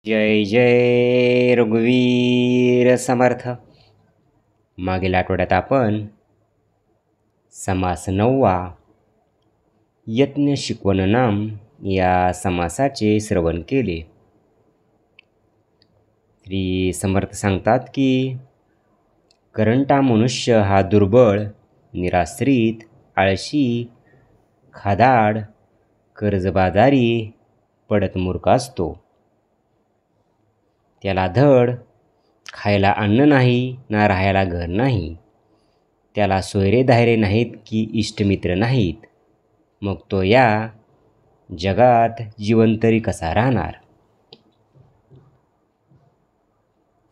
जय जय रघुवीर समर्थ. मागील आठवड्यात आपण समास 9वा यज्ञ शिकवण नाम या समासाचे श्रवण केले. श्री समर्थ सांगतात की करंटा मनुष्य हा दुर्बळ, निराश्रित, आळशी, खादाड, कर्जबाजारी, पडत मूर्ख असतो. त्याला धड खायला अन्न नाही ना राहायला घर नाही. त्याला सोयरे धायरे नाहीत की इष्टमित्र नाहीत. मग तो या जगात जिवंत तरी कसा राहणार.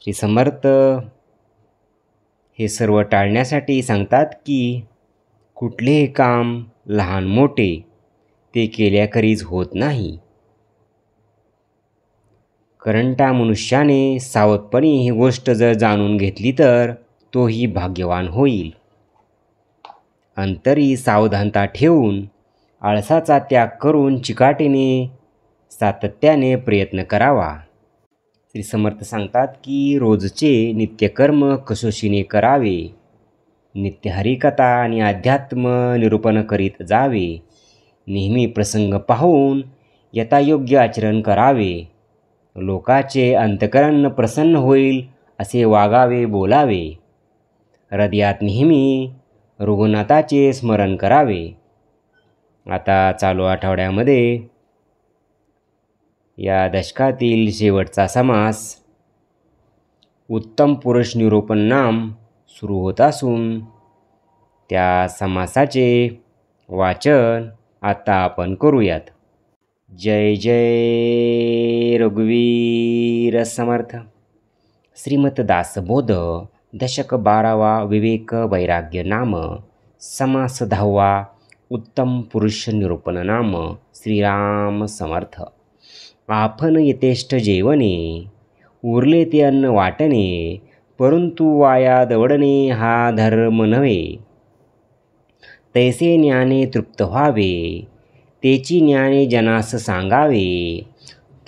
श्री समर्थ हे सर्व टाळण्यासाठी सांगतात की कुठलेही काम लहान मोठे ते केल्याकरीच होत नाही. करंटा मनुष्याने सावधपणे ही गोष्ट जर जाणून घेतली तर तोही भाग्यवान होईल. अंतरी सावधानता ठेवून आळसाचा त्याग करून चिकाटीने सातत्याने प्रयत्न करावा. श्री समर्थ सांगतात की रोजचे नित्यकर्म कसोशीने करावे. नित्य हरिकथा आणि अध्यात्म निरूपण करीत जावे. नेहमी प्रसंग पाहून यथायोग्य आचरण करावे. लोकाचे अंतःकरण प्रसन्न होईल असे वागावे बोलावे. हृदयात नेहमी रघुनाथाचे स्मरण करावे. आता चालू आठवड्यामध्ये या दशकातील शेवटचा समास उत्तम पुरुष निरूपण नाम सुरू होत असून त्या समासाचे वाचन आता आपण करूयात. जय जय रघुवीर समर्थ. श्रीमत दासबोध दशक 12वा विवेक वैराग्य नाम समास 10वा उत्तम पुरुष निरूपण नाम. श्रीराम समर्थ. आपण यथेष्ट जेवणे उरले ते अन्न वाटणे परंतु वाया दवडणे हा धर्म नव्हे. तैसे ज्ञाने तृप्त व्हावे तेची ज्ञाने जनास सांगावे.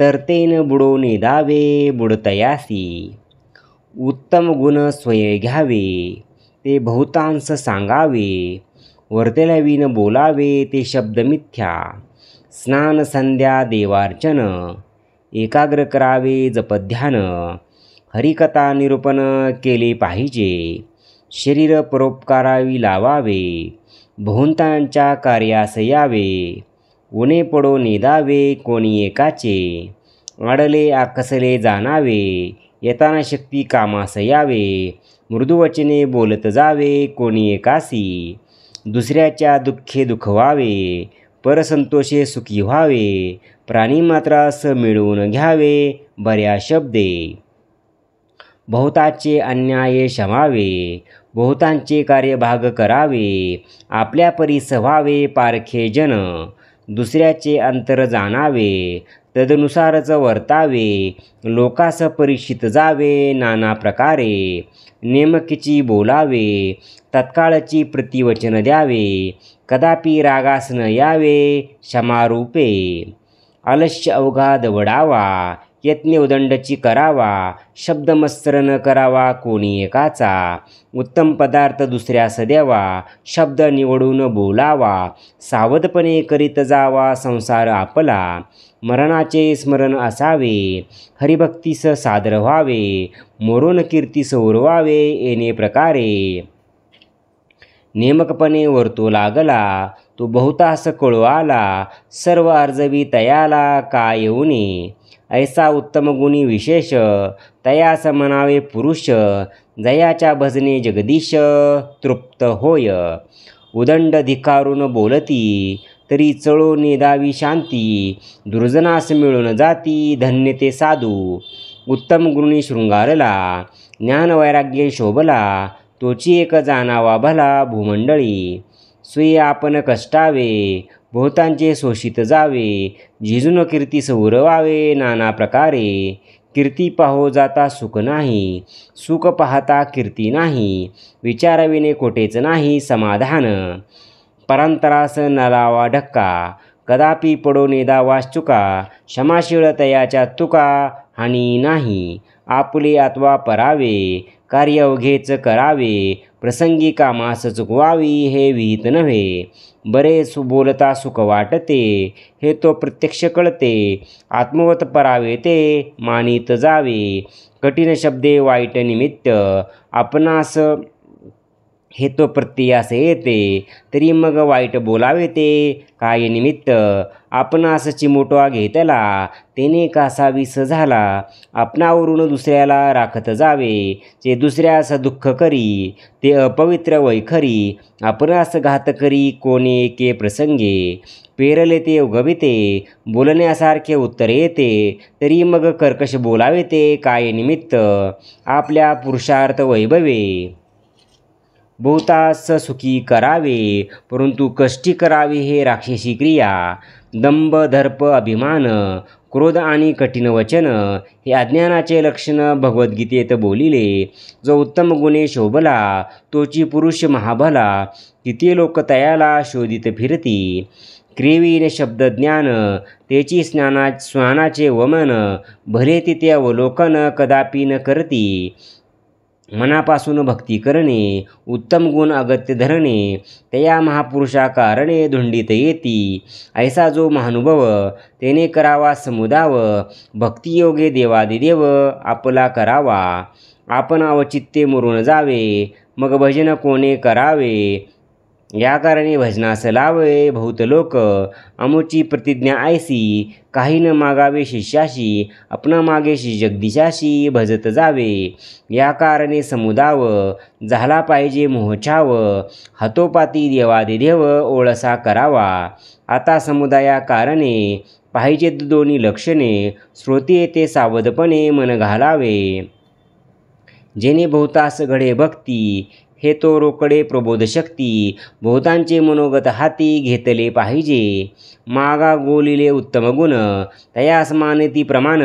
तरतेन बुडो निदावे बुडतयासी. उत्तम गुण स्वय घ्यावे ते बहुतांश सांगावे. वर्तल्याविन बोलावे ते शब्द मिथ्या. स्नान संध्या देवार्चन एकाग्र करावे जपध्यान. हरिकथा निरूपण केले पाहिजे. शरीर परोपकारावी लावावे. बहुतांच्या कार्यास यावे. उणे पडो निदावे कोणी एकाचे. अडले आकसले जाणावे येताना शक्ती कामास यावे. मृदुवचने बोलत जावे कोणी एकासी. दुसऱ्याच्या दुःखे दुखवावे परसंतोषे सुखी व्हावे. प्राणीमात्रास मिळवून घ्यावे बऱ्या शब्दे. बहुताचे अन्याय क्षमावे. बहुतांचे कार्यभाग करावे. आपल्या परीस व्हावे पारखे जन. दुसऱ्याचे अंतर जाणावे तदनुसारच वर्तावे. लोकास परीक्षित जावे नाना प्रकारे. नेमकीची बोलावे तत्काळची प्रतिवचन द्यावे. कदापि रागास न यावे क्षमारूपे. आलस्य अवघा दवडावा यज्ञ उदंडची करावा. शब्द मत्सर न करावा कोणी एकाचा. उत्तम पदार्थ दुसऱ्यास द्यावा. शब्द निवडून बोलावा. सावधपणे करीत जावा संसार आपला. मरणाचे स्मरण असावे. हरिभक्तीस सादर व्हावे. मोरून कीर्तीस उरवावे येणे प्रकारे. नेमकपणे वर्तो लागला तो बहुतास कळू आला. सर्व अर्जवी तयाला काय येऊने. ऐसा उत्तम गुणी विशेष तयास म्हणावे पुरुष. जयाच्या भजने जगदीश तृप्त होय. उदंड धिकारून बोलती तरी चळो निदावी शांती. दुर्जनास मिळून जाती धन्य ते साधू. उत्तम गुणी शृंगारला ज्ञान वैराग्य शोभला. तोची एक जाणावा भला भूमंडळी. स्वीय आपण कष्टावे बहुतांचे शोषित जावे. झिजून कीर्तीस उरवावे नाना प्रकारे. कीर्ती पाहो जाता सुख नाही. सुख पाहता कीर्ती नाही. विचारविने कोठेच नाही समाधान. परांतरास न लावा ढक्का. कदापि पडो निदावास चुका. क्षमाशीळ तयाच्या तुका हानी नाही. आपले अथवा परावे कार्य अवघेच करावे, प्रसंगी कामास चुकवावी हे विहित नव्हे. बरेच बोलता सुख वाटते, हे तो प्रत्यक्ष कळते. आत्मवत परावे ते मानित जावे, कठीण शब्दे वाईट निमित्त. आपणास हे तो प्रत्ययास येते, तरी मग वाईट बोलावे ते काय निमित्त. आपणास चिमुटवा घेतला, तेने कासा विष झाला. आपणावरून दुसऱ्याला राखत जावे, जे दुसऱ्यास दुःख करी, ते अपवित्र वैखरी. आपणास घात करी कोणी एके प्रसंगे, पेरले ते उगविते. बोलण्यासारखे उत्तर येते, तरी मग कर्कश बोलावे ते काय निमित्त. आपल्या पुरुषार्थ वैभवे बहुतास सुखी करावे, परंतु कष्टी करावे हे राक्षसी क्रिया. दंभ, दर्प, अभिमान, क्रोध आणि कठीण वचन हे अज्ञानाचे लक्षण भगवद्गीतेत बोलिले. जो उत्तम गुणे शोभला, तोची पुरुष महाभला. किती लोक तयाला शोधित फिरती, क्रियेवीन शब्दज्ञान तेची स्नानाचे वमन. भले तिथे अवलोकन कदापि न करती, मनापासून भक्ती करणे, उत्तम गुण अगत्य धरणे. त्या महापुरुषा कारणे धुंडीत येती. ऐसा जो महानुभव, तेने करावा समुदाव. भक्तियोगे देवादिदेव आपला करावा. आपण अवचित्ते मुरून जावे, मग भजन कोणे करावे. या कारणे भजनास लावे बहुत लोक. अमुची प्रतिज्ञा ऐसी, काही न मागावे शिष्याशी. आपणा मागेशी जगदीशाशी भजत जावे. या कारणे समुदाव, झाला पाहिजे मोहछाव. हातोपाती देवादिदेव ओळसा करावा. आता समुदाया कारणे पाहिजेत दोन्ही लक्षणे. श्रोती येते सावधपणे मन घालावे, जेणे बहुतास घडे भक्ती. हे तो रोकडे प्रबोध शक्ती. बहुतांचे मनोगत हाती घेतले पाहिजे. मागा गोलिले उत्तम गुण, तयास मानती प्रमाण.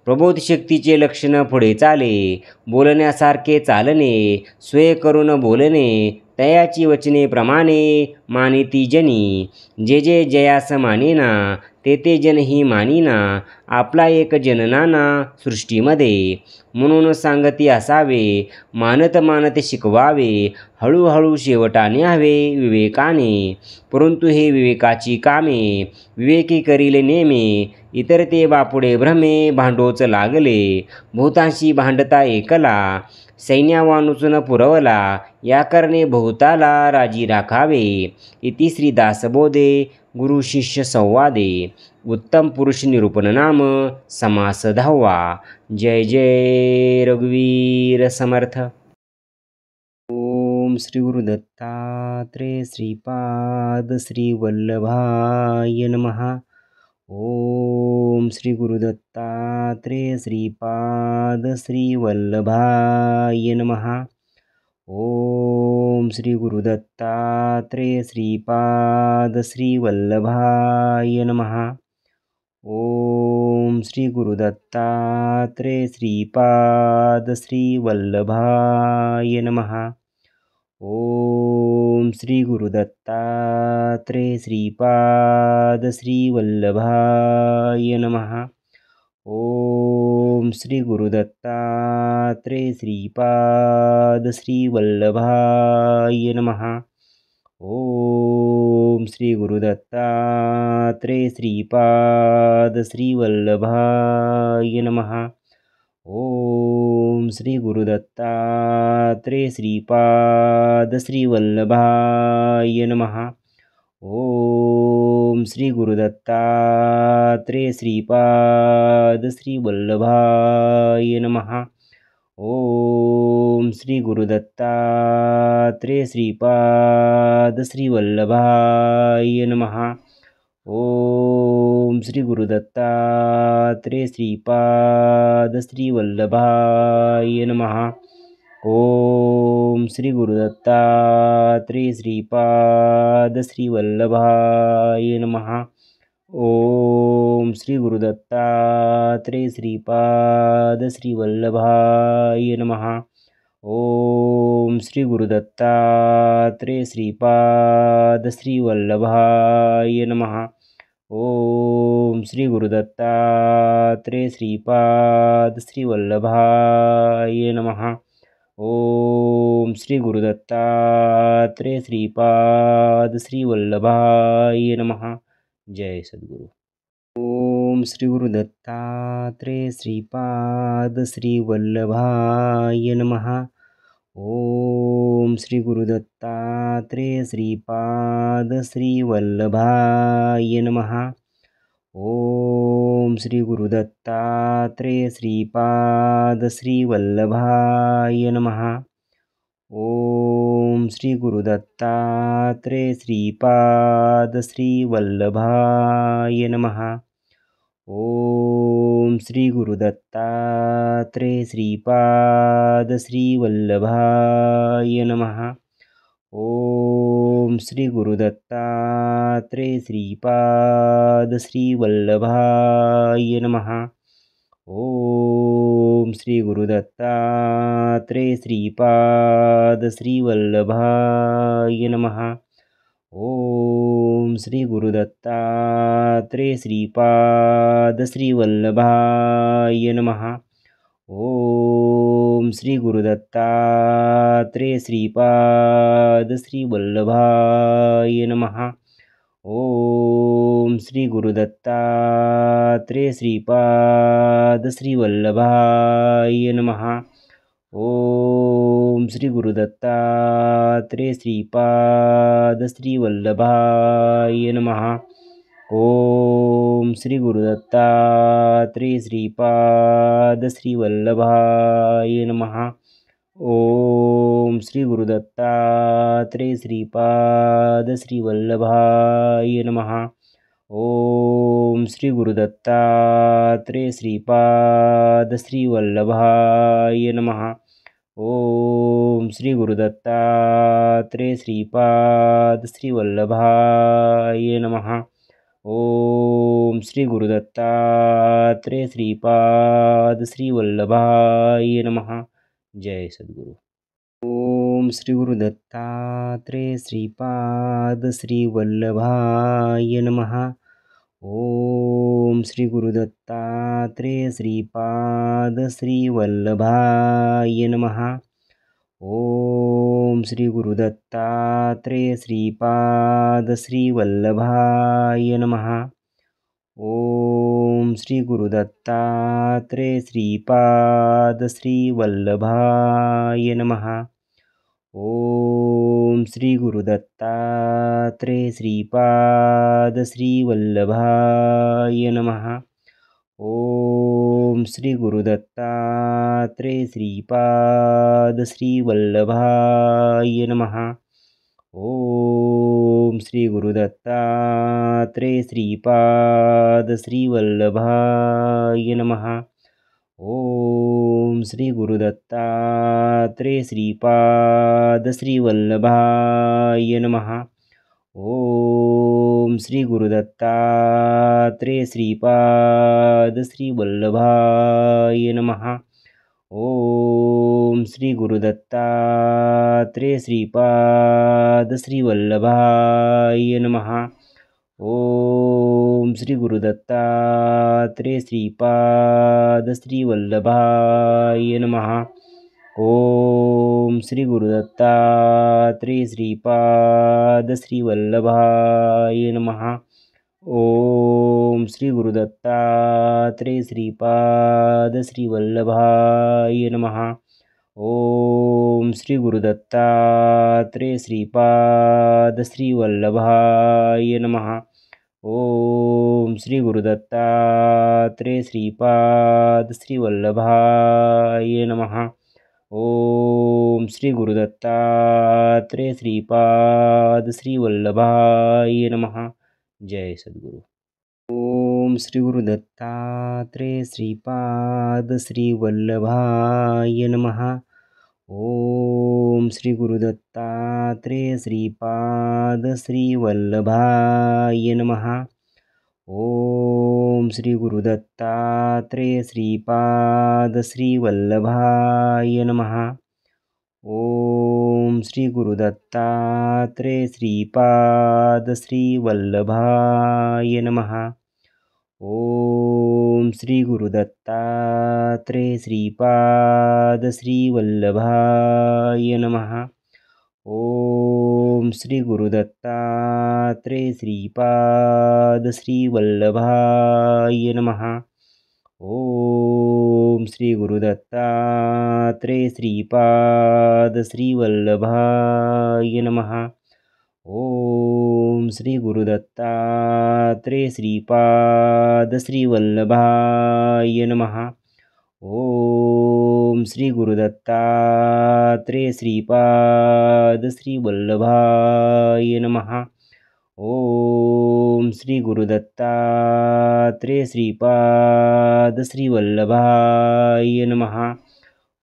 प्रबोध शक्तीचे लक्षण पुढे चाले, बोलण्यासारखे चालणे, स्वय करून बोलणे. तयाची वचने प्रमाणे मानिती जनी. जे जे जयास मानेना, ते ते जन ही मानिना. आपला एक जन नाना सृष्टीमध्ये, म्हणून सांगती असावे. मानत मानत शिकवावे, हळूहळू शेवटा न्यावे विवेकाने. परंतु हे विवेकाची कामे, विवेकी करीले नेमे. इतर ते बापुडे भ्रमे, भांडोच लागले. बहुतांशी भांडता एकला, सैन्यावानुचून पुरवला. या करणे बहुताला राजी राखावे. इति श्री दासबोधे गुरु शिष्य संवादे. उत्तम पुरुष निरूपण नाम समास 10वा. जय जय रघुवीर समर्थ. ओम श्री गुरुदत्तात्रेय श्रीपाद श्री वल्लभाय नमः. ओम श्री गुरुदत्तात्रेय श्रीपाद श्री वल्लभाय नमः. ओम श्री गुरुदत्तात्रेय श्रीपाद श्री वल्लभाय नमः. ओम श्री गुरुदत्तात्रेय श्रीपाद श्री वल्लभाय नमः. ओम श्री गुरुदत्तात्रेय श्रीपाद श्री वल्लभाय नमः. ओम श्री गुरुदत्तात्रेय श्रीपाद श्री वल्लभाय नमः. ओम श्री गुरुदत्तात्रेय श्रीपाद श्री वल्लभाय नमः. ओम श्री गुरुदत्तात्रेय श्रीपाद श्री वल्लभाय नमः. ओम श्री गुरुदत्तात्रेय श्रीपाद श्री वल्लभाय नमः. ओम श्री गुरुदत्तात्रेय श्रीपाद श्री वल्लभाय नमः. ओम श्री गुरुदत्तात्रेय श्रीपाद श्री वल्लभाय नमः. ओम श्री गुरुदत्तात्रेय श्रीपाद श्री वल्लभाय नमः. ओम श्री गुरुदत्तात्रेय श्रीपाद श्री वल्लभाय नमः. ओम श्री गुरुदत्तात्रेय श्रीपाद श्री वल्लभाय नमः. ओम श्री गुरुदत्तात्रेय श्रीपाद श्रीवल्लभाय नमः. ओम श्री गुरुदत्तात्रेय श्रीपाद श्रीवल्लभाय नमः. जय सद्गुरु. ओम श्री गुरुदत्तात्रेय श्रीपाद श्रीवल्लभाय नमः. ओम श्री गुरुदत्तात्रेय श्रीपाद श्रीवल्लभाय नमः. ओम श्री गुरुदत्तात्रेय श्रीपाद श्रीवल्लभाय नमः. ओम श्री गुरुदत्तात्रेय श्रीपाद श्रीवल्लभाय नमः. ओम श्री गुरुदत्तात्रेय श्रीपाद श्रीवल्लभाय नमः. ओम श्री गुरुदत्तात्रेय श्रीपाद श्रीवल्लभाय नमः. ओम श्री गुरुदत्तात्रेय श्रीपाद श्रीवल्लभाय नमः. ओम श्री गुरुदत्तात्रेय श्रीपाद श्रीवल्लभाय नमः. ओम श्री गुरुदत्तात्रेय श्रीपाद श्रीवल्लभाय नमः. ओम श्री गुरुदत्तात्रेय श्रीपाद श्रीवल्लभाय नमः. ओम श्री गुरुदत्तात्रेय श्रीपाद श्रीवल्लभाय नमः. ओम श्री गुरुदत्तात्रेय श्रीपाद श्रीवल्लभाय नमः. ओम श्री गुरुदत्तात्रेय श्रीपाद श्रीवल्लभाय नमः. ओम श्री गुरुदत्तात्रेय श्रीपाद श्रीवल्लभाय नमः. ओम श्री गुरुदत्तात्रेय श्रीपाद श्रीवल्लभाय नमः. ओम श्री गुरुदत्तात्रेय श्रीपाद श्रीवल्लभाय नमः. जय सद्गुरु. ओम श्री गुरुदत्तात्रेय श्रीपाद श्रीवल्लभाय नमः. ओम श्री गुरुदत्तात्रेय श्रीपाद श्रीवल्लभाय नमः. ओम श्री गुरुदत्तात्रेय श्रीपाद श्रीवल्लभाय नमः. ओम श्री गुरुदत्तात्रेय श्रीपाद श्रीवल्लभाय नमः. ओम श्री गुरुदत्तात्रेय श्रीपाद श्रीवल्लभाय नमः. ओम श्री गुरुदत्तात्रेय श्रीपाद श्रीवल्लभाय नमः. ओम श्री गुरुदत्तात्रेय श्रीपाद श्रीवल्लभाय नमः. ओम श्री गुरुदत्तात्रेय श्रीपाद श्रीवल्लभाय नमः. ओम श्री गुरुदत्तात्रेय श्रीपाद श्रीवल्लभाय नमः. ओम श्री गुरुदत्तात्रेय श्रीपाद श्रीवल्लभाय नमः. ओम श्री गुरुदत्तात्रेय श्रीपाद श्रीवल्लभाय नमः. ओम श्री गुरुदत्तात्रेय श्रीपाद श्रीवल्लभाय नमः. ओम श्री गुरुदत्तात्रेय श्रीपाद श्रीवल्लभाय नमः. ओम श्री गुरुदत्तात्रेय श्रीपाद श्रीवल्लभाय नमः. ओम श्री गुरुदत्तात्रेय श्रीपाद श्रीवल्लभाय नमः. ओम श्री गुरुदत्तात्रेय श्रीपाद श्रीवल्लभाय नमः. जय सद्गुरु. ओम श्री गुरुदत्तात्रेय श्रीपाद श्रीवल्लभाय नमः. ओम श्री गुरुदत्तात्रेय श्रीपाद श्रीवल्लभाय नमः. ओम श्री गुरुदत्तात्रेय श्रीपाद श्रीवल्लभाय नमः. ओम श्री गुरुदत्तात्रेय श्रीपाद श्रीवल्लभाय नमः. ओम श्री गुरुदत्तात्रेय श्रीपाद श्रीवल्लभाय नमः. ओम श्री गुरुदत्तात्रेय श्रीपाद श्रीवल्लभाय नमः. ओम श्री गुरुदत्तात्रेय श्रीपाद श्रीवल्लभाय नमः. ओम श्री गुरुदत्तात्रेय श्रीपाद श्रीवल्लभाय नमः. ओम श्री गुरुदत्तात्रेय श्रीपाद श्रीवल्लभाय नमः. ओम श्री गुरुदत्तात्रेय श्रीपाद श्रीवल्लभाय नमः.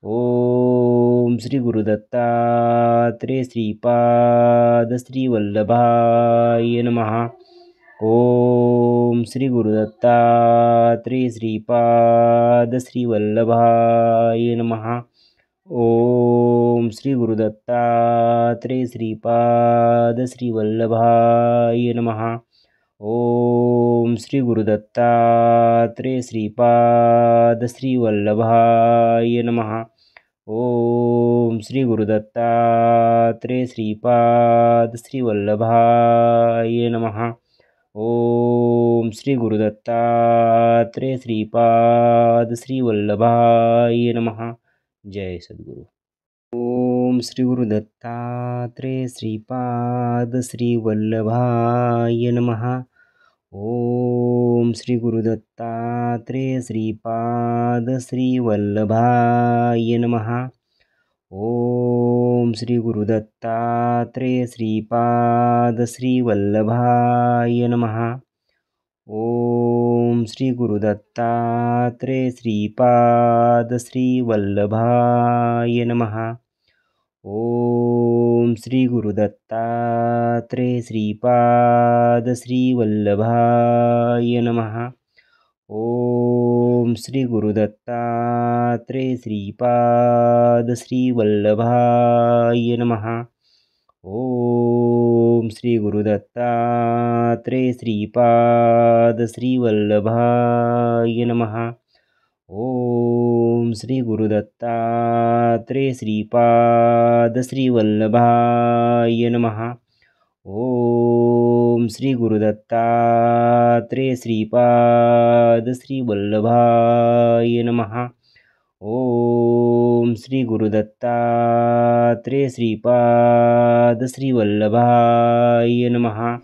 ओम श्री गुरुदत्तात्रेय श्रीपाद श्रीवल्लभाय नमः. ओम श्री गुरुदत्तात्रेय श्रीपाद श्रीवल्लभाय नमः. ओम श्री गुरुदत्तात्रेय श्रीपाद श्रीवल्लभाय नमः. ओम श्री गुरुदत्तात्रेय श्रीपाद श्रीवल्लभाय नमः. ओम श्री गुरुदत्तात्रेय श्रीपाद श्रीवल्लभाय नमः. ओम श्री गुरुदत्तात्रेय श्रीपाद श्रीवल्लभाय नमः. जय सद्गुरु. ओम श्री गुरुदत्तात्रेय श्रीपाद श्रीवल्लभाय नमः. ओम श्री गुरुदत्तात्रेय श्रीपाद श्रीवल्लभाय नमः. ओम श्री गुरुदत्तात्रेय श्रीपाद श्रीवल्लभाय नमः. ओम श्री गुरुदत्तात्रेय श्रीपाद श्रीवल्लभाय नमः. ओम श्री गुरुदत्तात्रेय श्रीपाद श्रीवल्लभाय नमः. ओम श्री गुरुदत्तात्रेय श्रीपाद श्रीवल्लभाय नमः. ओम श्री गुरुदत्तात्रेय श्रीपाद श्रीवल्लभाय नमः. ओम श्री गुरुदत्तात्रेय श्रीपाद श्रीवल्लभाय नमः. ओम श्री गुरुदत्तात्रेय श्रीपाद श्रीवल्लभाय नमः. ओम श्री गुरुदत्तात्रेय श्रीपाद श्रीवल्लभाय नमः.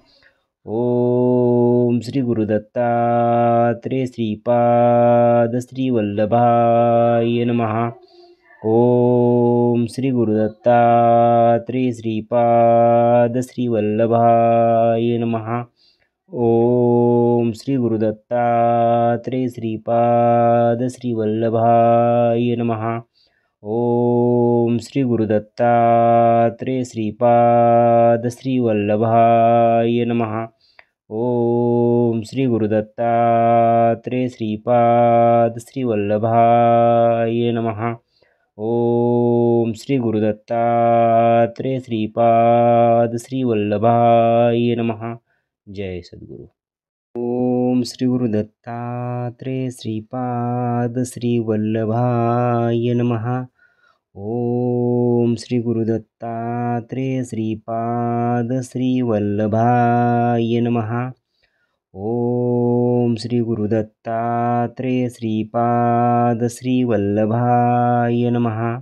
ओम श्री गुरुदत्तात्रेय श्रीपाद श्रीवल्लभाय नमः. ओम श्री गुरुदत्तात्रेय श्रीपाद श्रीवल्लभाय नमः. ओम श्री गुरुदत्तात्रेय श्रीपाद श्रीवल्लभाय नमः. ओम श्री गुरुदत्तात्रेय श्रीपाद श्रीवल्लभाय नमः. ओम श्री गुरुदत्तात्रेय श्रीपाद श्रीवल्लभाय नमः. ओम श्री गुरुदत्तात्रेय श्रीपाद श्रीवल्लभाय नमः. जय सद्गुरु. ओम श्री गुरुदत्तात्रेय श्रीपाद श्रीवल्लभाय नमः. ओम श्री गुरुदत्तात्रेय श्रीपाद श्रीवल्लभाय नमः. ओम श्री गुरुदत्तात्रेय श्रीपाद श्रीवल्लभाय नमः.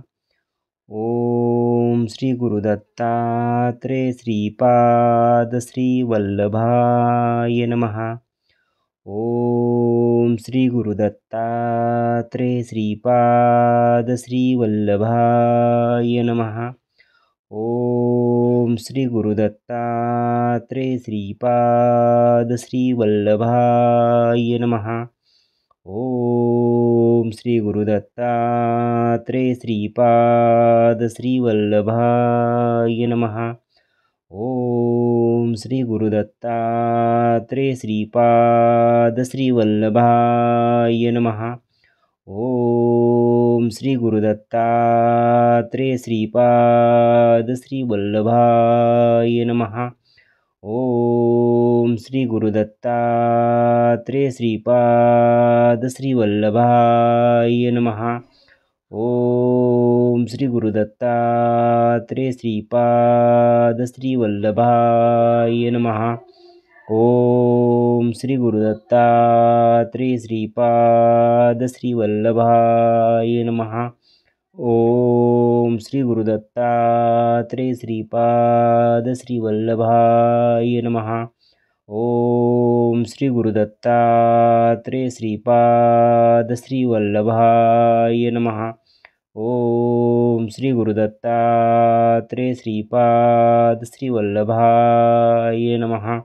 ओम श्री गुरुदत्तात्रेय श्रीपाद श्रीवल्लभाय नमः. ओम श्री गुरुदत्तात्रेय श्रीपाद श्रीवल्लभाय नमः. ओम श्री गुरुदत्तात्रेय श्रीपाद श्रीवल्लभाय नमः. ओम श्री गुरुदत्तात्रेय श्रीपाद श्रीवल्लभाय नमः. ओम श्री गुरुदत्तात्रेय श्रीपाद श्रीवल्लभाय नमः. ओम श्री गुरुदत्तात्रेय श्रीपाद श्रीवल्लभाय नमः। ओम श्री गुरुदत्तात्रेय श्रीपाद श्रीवल्लभाय नमः। ओम श्री गुरुदत्तात्रेय श्रीपाद श्रीवल्लभाय नमः। ओम श्री गुरुदत्तात्रेय श्रीपाद श्रीवल्लभाय नमः। ओम श्री गुरुदत्तात्रेय श्रीपाद श्रीवल्लभाय नमः। ओम श्री गुरुदत्तात्रेय श्रीपाद श्रीवल्लभाय नमः। ओम श्री गुरुदत्तात्रेय श्रीपाद श्रीवल्लभाय नमः।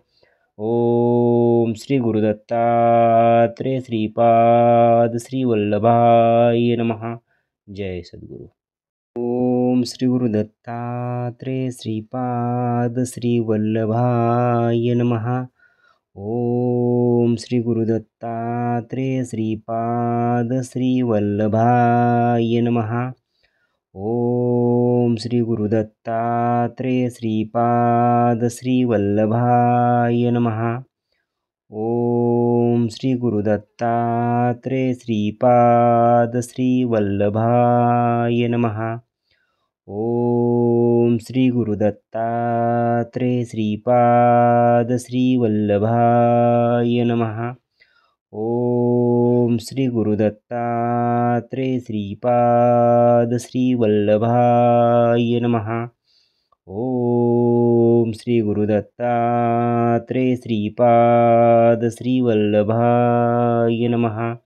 ओम श्री गुरुदत्तात्रेय श्रीपाद श्रीवल्लभाय नमः। जय सद्गुरु। ओम श्री गुरुदत्तात्रेय श्रीपाद श्रीवल्लभाय नमः। ओम श्री गुरुदत्तात्रेय श्रीपाद श्रीवल्लभाय नमः। ओम श्री गुरुदत्तात्रेय श्रीपाद श्रीवल्लभाय नमः। ओम श्री गुरुदत्तात्रेय श्रीपाद श्रीवल्लभाय नमः। ओम श्री गुरुदत्तात्रेय श्रीपाद श्रीवल्लभाय नमः। ओम श्री गुरुदत्तात्रेय श्रीपाद श्रीवल्लभाय नमः। ओम श्री गुरुदत्तात्रेय श्रीपाद श्रीवल्लभाय नमः।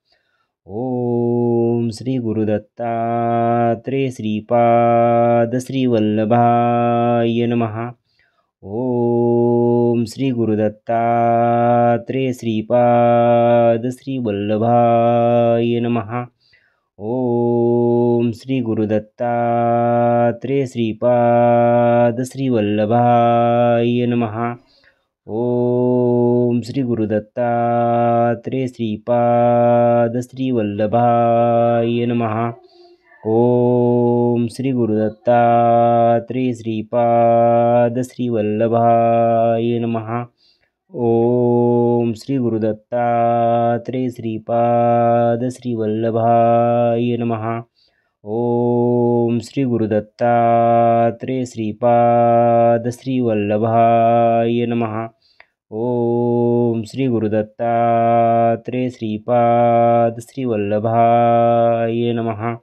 ओम श्री गुरुदत्तात्रेय श्रीपाद श्रीवल्लभाय नमः। ओम श्री गुरुदत्तात्रेय श्रीपाद श्रीवल्लभाय नमः। ओम श्री गुरुदत्तात्रेय श्रीपाद श्रीवल्लभाय नमः। ओम श्री गुरुदत्तात्रेय श्रीपाद श्रीवल्लभाय नमः। ओम श्री गुरुदत्तात्रेय श्रीपाद श्रीवल्लभाय नमः। ओम श्री गुरुदत्तात्रेय श्रीपाद श्रीवल्लभाय नमः। ओम श्री गुरुदत्तात्रेय श्रीपाद श्रीवल्लभाय नमः। ओम श्री गुरुदत्तात्रेय श्रीपाद श्रीवल्लभाय नमः।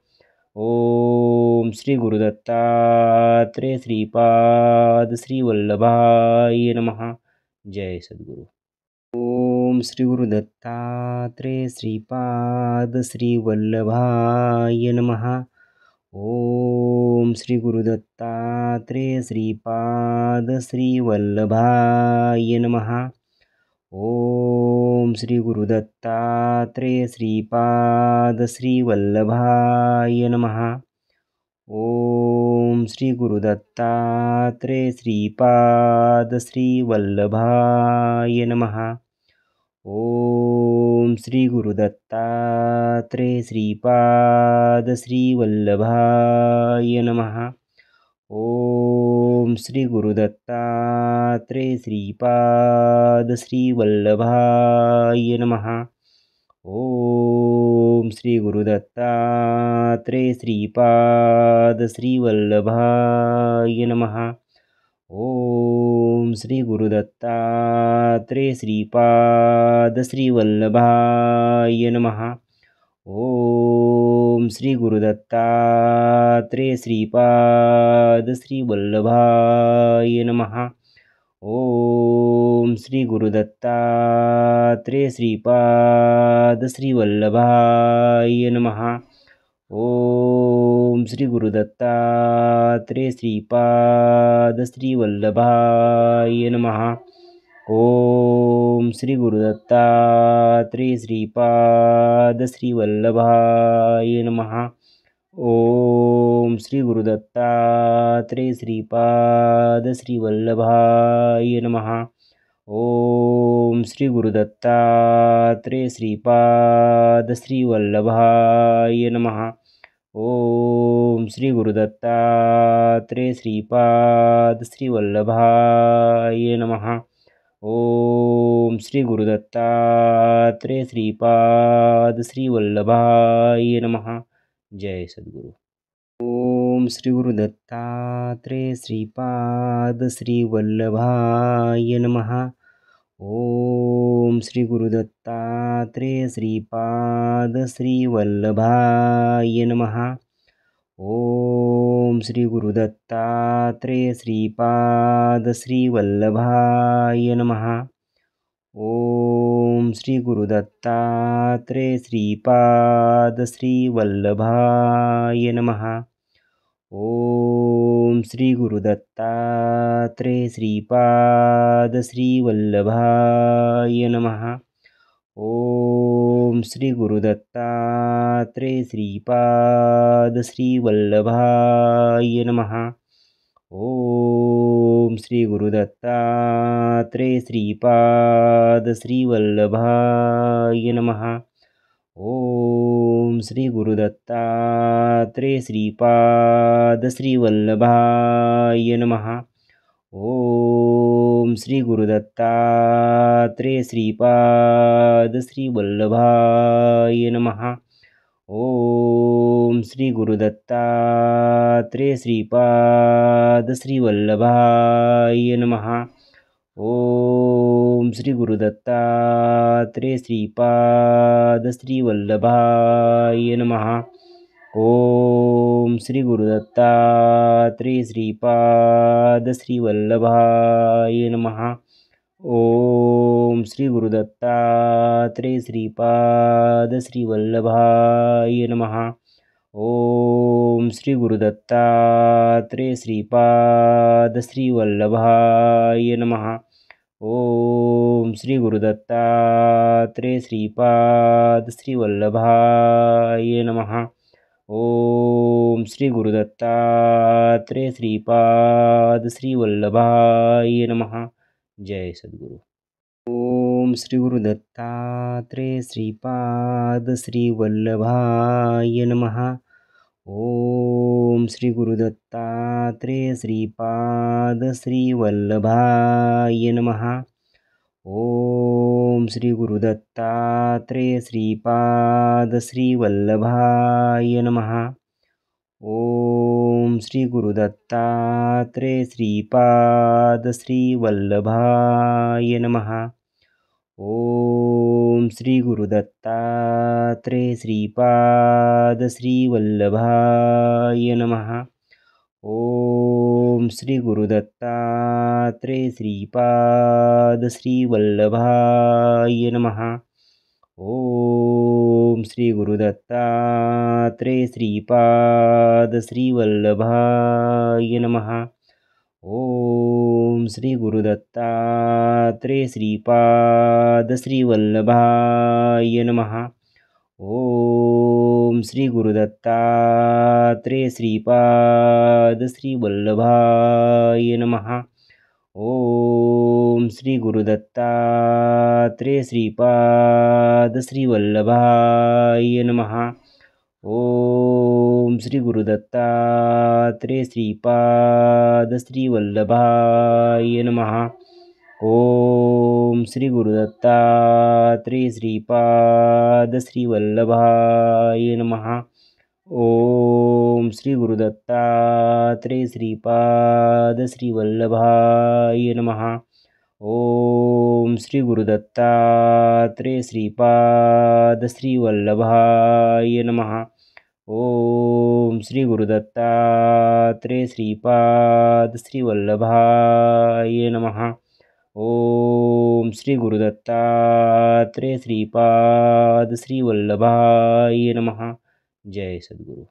ओम श्री गुरुदत्तात्रेय श्रीपाद श्रीवल्लभाय नमः। जय सद्गुरु। ओम श्री गुरुदत्तात्रेय श्रीपाद श्रीवल्लभाय नमः। ओम श्री गुरुदत्तात्रेय श्रीपाद श्रीवल्लभाय नमः। ओम श्री गुरुदत्तात्रेय श्रीपाद श्रीवल्लभाय नमः। ओम श्री गुरुदत्तात्रेय श्रीपाद श्रीवल्लभाय नमः। ओम श्री गुरुदत्तात्रेय श्रीपाद श्रीवल्लभाय नमः। ओम श्री गुरुदत्तात्रेय श्रीपाद श्रीवल्लभाय नमः। ओम श्री गुरुदत्तात्रेय श्रीपाद श्रीवल्लभाय नमः। ओम श्री गुरुदत्तात्रेय श्रीपाद श्रीवल्लभाय नमः। ओम श्री गुरुदत्तात्रेय श्रीपाद श्रीवल्लभाय नमः। ओम श्री गुरुदत्तात्रेय श्रीपाद श्रीवल्लभाय नमः। ओम श्री गुरुदत्तात्रेय श्रीपाद श्रीवल्लभाय नमः। ओम श्री गुरुदत्तात्रेय श्रीपाद श्रीवल्लभाय नमः। ओम श्री गुरुदत्तात्रेय श्रीपाद श्रीवल्लभाय नमः। ओम श्री गुरुदत्तात्रेय श्रीपाद श्रीवल्लभाय नमः। ओम श्री गुरुदत्तात्रेय श्रीपाद श्रीवल्लभाय नमः। ओम श्री गुरुदत्तात्रेय श्रीपाद श्रीवल्लभाय नमः। जय सद्गुरु। ओम श्री गुरुदत्तात्रेय श्रीपाद श्रीवल्लभाय नमः। ओम श्री गुरुदत्तात्रेय श्रीपाद श्रीवल्लभाय नमः। ओम श्री गुरुदत्तात्रेय श्रीपाद श्रीवल्लभाय नमः। ओम श्री गुरुदत्तात्रेय श्रीपाद श्रीवल्लभाय नमः। ओम श्री गुरुदत्तात्रेय श्रीपाद श्रीवल्लभाय नमः। ओम श्री गुरुदत्तात्रेय श्रीपाद श्रीवल्लभाय नमः। ओम श्री गुरुदत्तात्रेय श्रीपाद श्रीवल्लभाय नमः। ओम श्री गुरुदत्तात्रेय श्रीपाद श्रीवल्लभाय नमः। ओम श्री गुरुदत्तात्रेय श्रीपाद श्रीवल्लभाय नमः। ओम श्री गुरुदत्तात्रेय श्रीपाद श्रीवल्लभाय नमः। ओम श्री गुरुदत्तात्रेय श्रीपाद श्रीवल्लभाय नमः। ओम श्री गुरुदत्तात्रेय श्रीपाद श्रीवल्लभाय नमः। ओम श्री गुरुदत्तात्रेय श्रीपाद श्रीवल्लभाय नमः। ओम श्री गुरुदत्तात्रेय श्रीपाद श्रीवल्लभाय नमः। ओम श्री गुरुदत्तात्रेय श्रीपाद श्रीवल्लभाय नमः। ओम श्री गुरुदत्तात्रेय श्रीपाद श्रीवल्लभाय नमः। जय सद्गुरु। ओम श्री गुरुदत्तात्रेय श्रीपाद श्रीवल्लभाय नमः। ओम श्री गुरुदत्तात्रेय श्रीपाद श्रीवल्लभाय नमः। ओम श्री गुरुदत्तात्रेय श्रीपाद श्रीवल्लभाय नमः। ओम श्री गुरुदत्तात्रेय श्रीपाद श्रीवल्लभाय नमः। ओम श्री गुरुदत्तात्रेय श्रीपाद श्रीवल्लभाय नमः। ओम श्री गुरुदत्तात्रेय श्रीपाद श्रीवल्लभाय नमः। ओम श्री गुरुदत्तात्रेय श्रीपाद श्रीवल्लभाय नमः। ओम श्री गुरुदत्तात्रेय श्रीपाद श्रीवल्लभाय नमः। ओम श्री गुरुदत्तात्रेय श्रीपाद श्रीवल्लभाय नमः। ओम श्री गुरुदत्तात्रेय श्रीपाद श्रीवल्लभाय नमः। ओम श्री गुरुदत्तात्रेय श्रीपाद श्रीवल्लभाय नमः। ओम श्री गुरुदत्तात्रेय श्रीपाद श्रीवल्लभाय नमः। ओम श्री गुरुदत्तात्रेय श्रीपाद श्रीवल्लभाय नमः। ओम श्री गुरुदत्तात्रेय श्रीपाद श्रीवल्लभाय नमः। ओम श्री गुरुदत्तात्रेय श्रीपाद श्रीवल्लभाय नमः। ओम श्री गुरुदत्तात्रेय श्रीपाद श्रीवल्लभाय नमः। जय सद्गुरु।